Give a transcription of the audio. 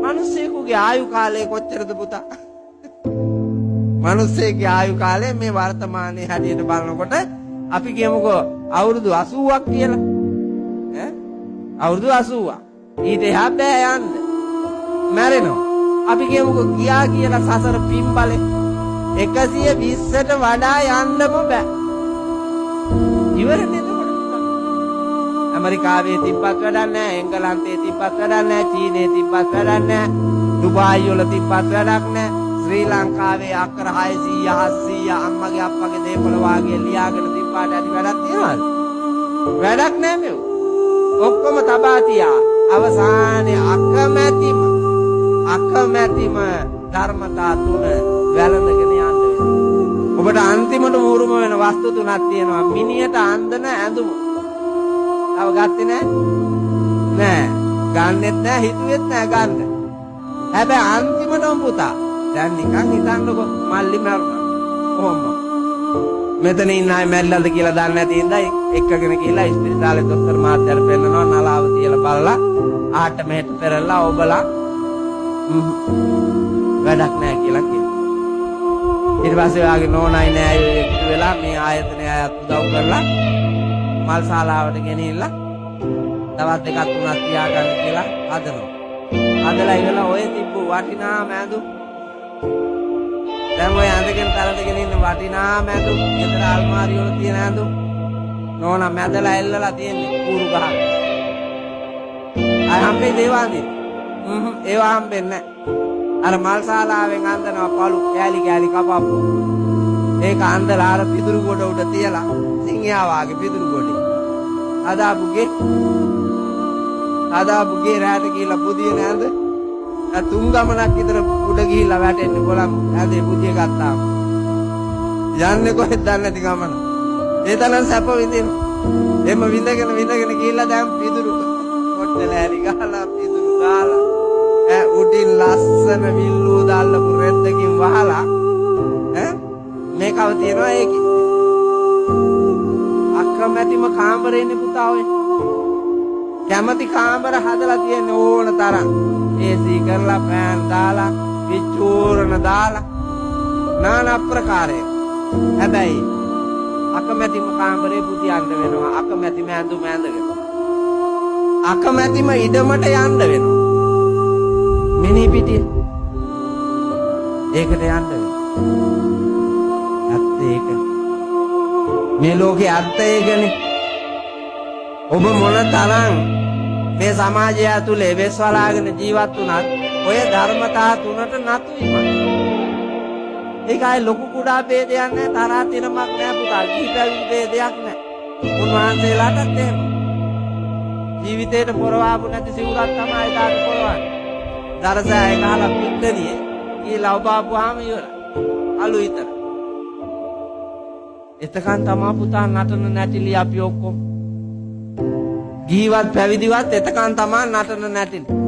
මිනිස්සෙකුගේ ආයු කාලය කොච්චරද පුතා? මිනිස්සෙගේ ආයු කාලය මේ වර්තමානයේ හැටියට බලනකොට අපි කියමුකෝ අවුරුදු 80ක් කියලා. අවුරුදු 80ක්. ඊට එහා බෑ යන්න. මැරෙනවා. අපි කියමුකෝ ගියා කියලා සසර පින්බලේ 120ට වඩා යන්නම බෑ. ඉවරනේ එතකොට. ඇමරිකාවේ තිබ්බත් වැඩක් නැහැ, එංගලන්තේ තිබ්බත් වැඩක් නැහැ, චීනයේ තිබ්බත් වැඩක් නැහැ, ඩුබායි වල තිබ්බත් වැඩක් නැහැ. ශ්‍රී ලංකාවේ අක්කර 600 700 අම්මගේ අප්පගේ දේපල වාගේ ලියාගෙන තිබ්බාට ඇති වැඩක් තියනවද? වැඩක් නැහැ මේව. ඔක්කොම තබා තියා අවසානයේ අකමැතිම ධර්මතා තුන වැළඳගෙන යන්න වෙනවා. ඔබට අන්තිමට මූරුම වෙන වස්තු තුනක් තියෙනවා. මිනියට අන්දන ඇඳුම. තව ගත්තේ නෑ. ගන්නෙත් නෑ, හිතුවෙත් නෑ ගන්න. හැබැයි අන්තිමටම පුතා දැන් නිකන් හිතන්නකො මල්ලි මරුණා. කොහොම මෙතන ඉන්න අය මැරිලාද කියලා දන්නේ නැති ඉඳයි එක්කගෙන ගිහලා ඉස්පිරිතාලේ දොස්තර මහත්තයාට පෙන්නනවා නලාව තියලා බලලා ආට මෙහෙට පෙරලා ඔබලා වැඩක් නැහැ කියලා කියනවා. ඊට පස්සේ වාගේ නෝනයි නෑ එකතු වෙලා මේ ආයතනය අයත් උදව් කරලා මල් ශාලාවට ගෙනිහිල්ලා තවත් එකක් තුනක් තියාගන්න කියලා හදනවා. හදලා ඉවරලා ඔය තිබ්බු වටිනා මෑදු දැන් ඔය ඇඳගෙන තරදගෙන ඉන්න වටිනා මෑදු ගෙදර අල්මාරිය වල තියෙන ඇඳු නෝනා මැදලා එල්ලලා තියෙන්නේ කූරු ගහ. අය හම්බෙන්නේ දේවාන්දි. ඒවා හම්බෙන්නේ නැහැ. අර මල් ශාලාවෙන් අඳනවා පළු කෑලි කෑලි කපපු. ඒක අඳලා අර පිදුරු ගොඩ උඩ තියලා සිංහයා වාගේ පිදුරු ගොඩේ. අදාපුගේ රැට ගිහලා බුදිය නෑද? තුන් ගමනක් විතර උඩ ගිහිල්ලා වැටෙන්නේ කොළම් ඇඳේ බුදිය ගත්තාම. යන්නේ කොහෙද දන්නේ නැති ගමන. ඒ තරම් සැප විඳින. එම්ම විඳගෙන ගිහිල්ලා දැන් පිදුරු කොට්ටල ඇරි ගහලා පිදුරු ගාලා උඩින් ලස්සන විල්ලුව දාල්ලපු රෙද්දකින් වහලා මේකව තියනවා ඒකේ. අක්‍රමැතිම කාමරේනේ පුතා ඔය. කැමති කාමර හදලා තියෙන ඕන තරම්. AC කරලා ෆෑන් දාලා විචූරණ දාලා নানা ප්‍රකාරයේ. හැබැයි අකමැතිම කාමරේ පුතියන්න වෙනවා. අකමැතිම ඇඳුම ඇඳගෙන. අකමැතිම ඉඩමට යන්න වෙනවා. මිනි පිටිය. ඒකට යන්න වෙනවා. ඇත්ත ඒක. මේ ලෝකේ ඇත්ත ඒකනේ. ඔබ මොන තරම් මේ සමාජය ඇතුලේ වෙස්වලාගෙන ජීවත් වුණත් ඔය ධර්මතා තුනට නතු වීම. ඒකයි ලොකු කුඩා ભેදයක් නැහැ, තරහා තිරමක් නැහැ පුතා. ජීවිතේ ભેදයක් නැහැ. උන්වහන්සේලාටත් එහෙම. ජීවිතේට පොරවාපු නැති සිවුරක් තමයි තාට පොරවන්නේ. දරසෑ ගහලා පිට්ටනියේ කියලා ඔබාපුවාම ඉවරයි. අලු විතර. එතකන් තමා පුතා නටන නැටිලි අපි ඔක්කොම. ගිහිවත් පැවිදිවත් එතකන් තමා නටන නැටිලි.